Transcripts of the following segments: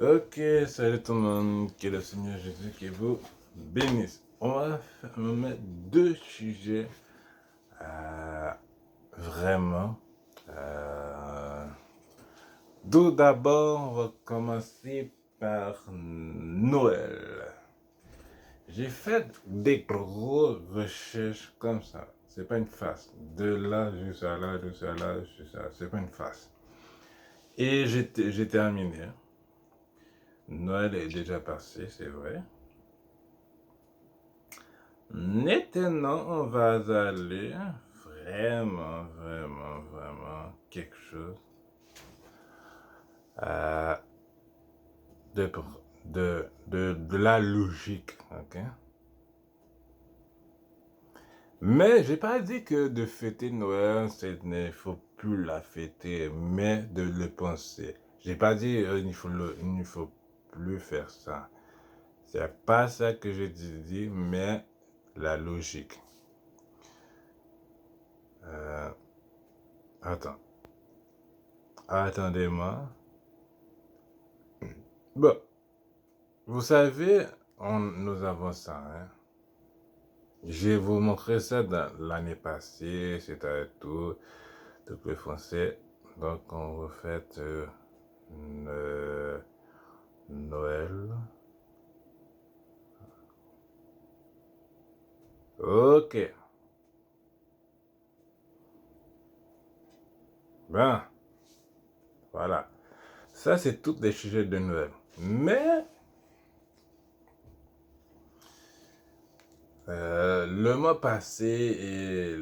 Ok, salut tout le monde, que le Seigneur Jésus qui vous bénisse. On va mettre deux sujets euh, vraiment. euh, Tout d'abord, on va commencer par Noël. J'ai fait des grosses recherches comme ça. C'est pas une face. De là jusqu'à là, jusqu'à là, jusqu'à là. C'est pas une face. Et j'ai terminé. Noël est déjà passé, c'est vrai. Maintenant, on va aller vraiment quelque chose euh, de, de la logique, ok? Mais j'ai pas dit que de fêter Noël, il ne faut plus la fêter, mais de le penser. J'ai pas dit il ne faut plus faire ça. C'est pas ça que j'ai dit, mais la logique. Euh, attends, attendez-moi. Bon, vous savez, nous avons ça, hein. Je vais vous montrer ça dans l'année passée, c'était tout le français. Donc, on refait Noël. Ok, ben, voilà. Ça, c'est tous les sujets de Noël. Mais, le mois passé et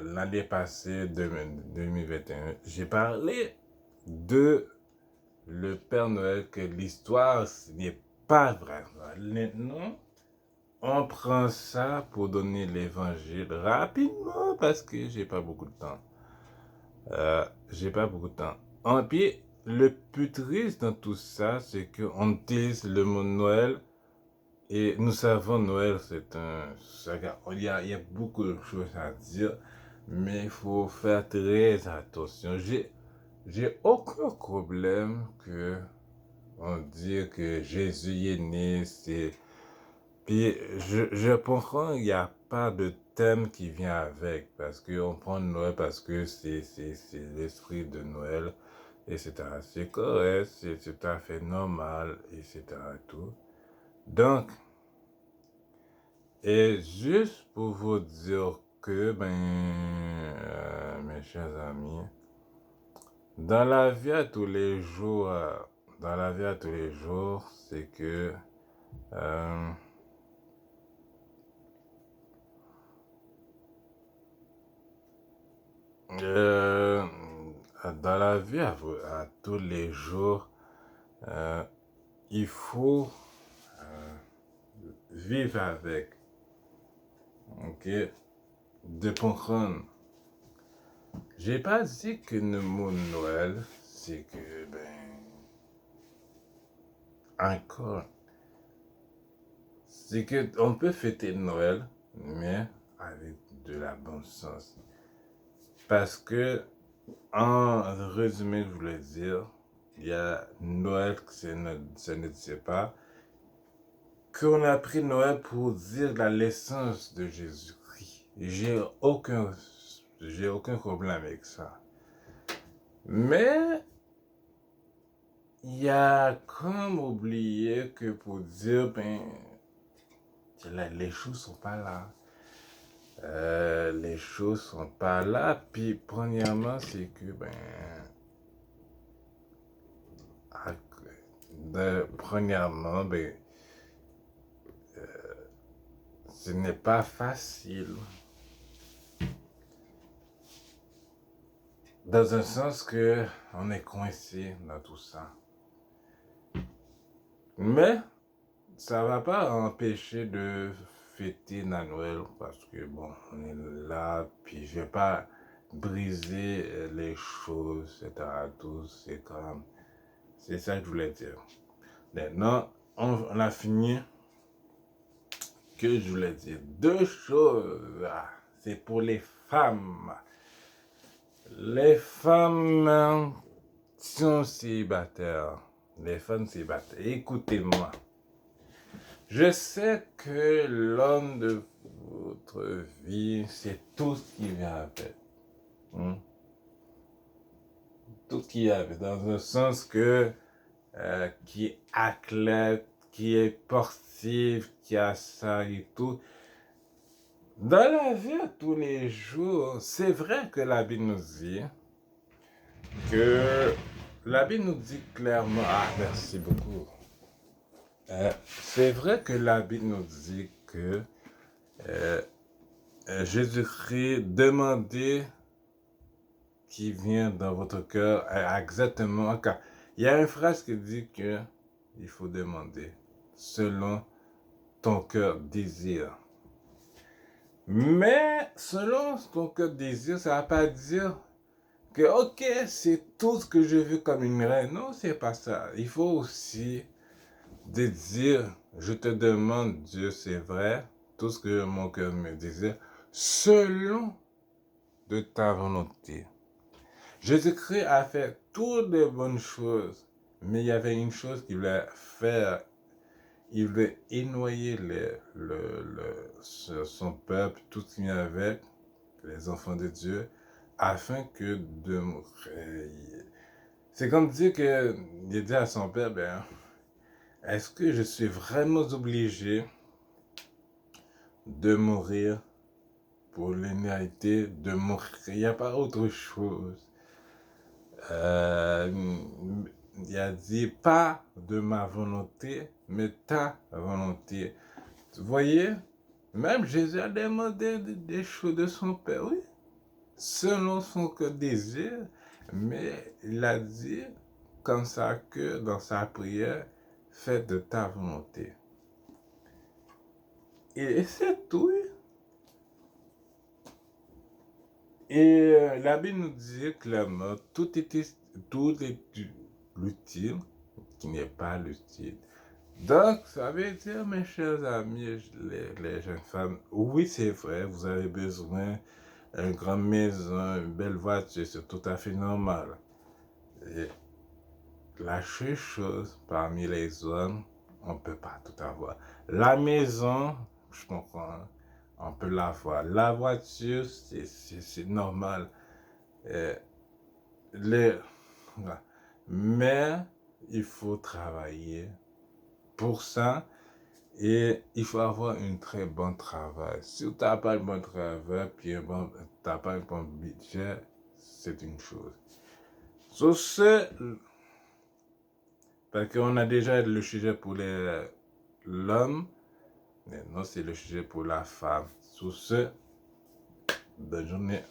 l'année passée, 2021, j'ai parlé de le Père Noël, que l'histoire n'est pas vraie. Maintenant, on prend ça pour donner l'évangile rapidement parce que j'ai pas beaucoup de temps. J'ai pas beaucoup de temps. En puis, le plus triste dans tout ça, c'est qu'on utilise le mot Noël et nous savons Noël, c'est un... il y a beaucoup de choses à dire, mais il faut faire très attention. J'ai aucun problème que on dit que Jésus est né, c'est... Puis je comprends, il n'y a pas de thème qui vient avec, parce qu'on prend Noël parce que c'est l'esprit de Noël, etc. C'est correct, c'est tout à fait normal, etc. Tout. Donc, et juste pour vous dire que, mes chers amis, dans la vie à tous les jours, dans la vie à tous les jours, c'est que... euh, Euh, dans la vie à tous les jours, euh, il faut vivre avec, ok? De comprendre. J'ai pas dit que le mot Noël, c'est que, encore, c'est que on peut fêter Noël, mais avec de la bonne sens. Parce que, en résumé, je voulais dire, il y a Noël, ça ne dit pas, qu'on a pris Noël pour dire la naissance de Jésus-Christ. J'ai aucun problème avec ça. Mais, il y a comme oublié que pour dire, les choses sont pas là. Les choses sont pas là. Puis, premièrement, c'est que, premièrement, ce n'est pas facile. Dans un sens que on est coincé dans tout ça. Mais ça va pas empêcher de fêter la Noël parce que bon, on est là, puis je vais pas briser les choses, etc. Tout, c'est comme, c'est ça que je voulais dire. Maintenant, on a fini que je voulais dire. Deux choses, c'est pour les femmes. Les femmes sont célibataires. les femmes célibataires, écoutez-moi. Je sais que l'homme de votre vie, c'est tout ce qui vient avec. Hmm? Tout ce qui vient avec, dans un sens que qui est athlète, qui est sportif, qui a ça et tout. Dans la vie de tous les jours, c'est vrai que la Bible nous dit que la Bible nous dit clairement, ah merci beaucoup. C'est vrai que la Bible nous dit que euh, Jésus-Christ demandez qui vient dans votre cœur exactement. Car il y a une phrase qui dit que il faut demander selon ton cœur désire. Mais selon ton cœur désire, ça ne va pas dire que ok, c'est tout ce que je veux comme une reine. Non, c'est pas ça. Il faut aussi de dire, je te demande, Dieu, c'est vrai, tout ce que mon cœur me désire, selon de ta volonté. Jésus-Christ a fait toutes les bonnes choses, mais il y avait une chose qu'il voulait faire. Il voulait énoyer son peuple, tout ce qu'il y avait, les enfants de Dieu, afin que de... C'est comme dire que il dit à son père, ben, est-ce que je suis vraiment obligé de mourir pour l'humanité, de mourir? Il n'y a pas autre chose. Il a dit, pas de ma volonté, mais ta volonté. Vous voyez, même Jésus a demandé des choses de son Père, oui, selon son désir, mais il a dit comme ça que dans sa prière, fais de ta volonté. Et c'est tout. Et la Bible nous dit clairement, tout est l'utile qui n'est pas l'utile. Donc, ça veut dire, mes chers amis, les jeunes femmes, oui, c'est vrai, vous avez besoin d'une grande maison, une belle voiture, c'est tout à fait normal. Et la seule chose parmi les hommes, on ne peut pas tout avoir. La maison, je comprends, on peut l'avoir. La voiture, c'est normal. Euh, les, voilà. Mais il faut travailler pour ça et il faut avoir un très bon travail. Si tu n'as pas un bon travail, puis tu n'as pas un bon budget, c'est une chose. Sur ce, parce qu'on a déjà le sujet pour l'homme, maintenant c'est le sujet pour la femme. Sur ce, bonne journée.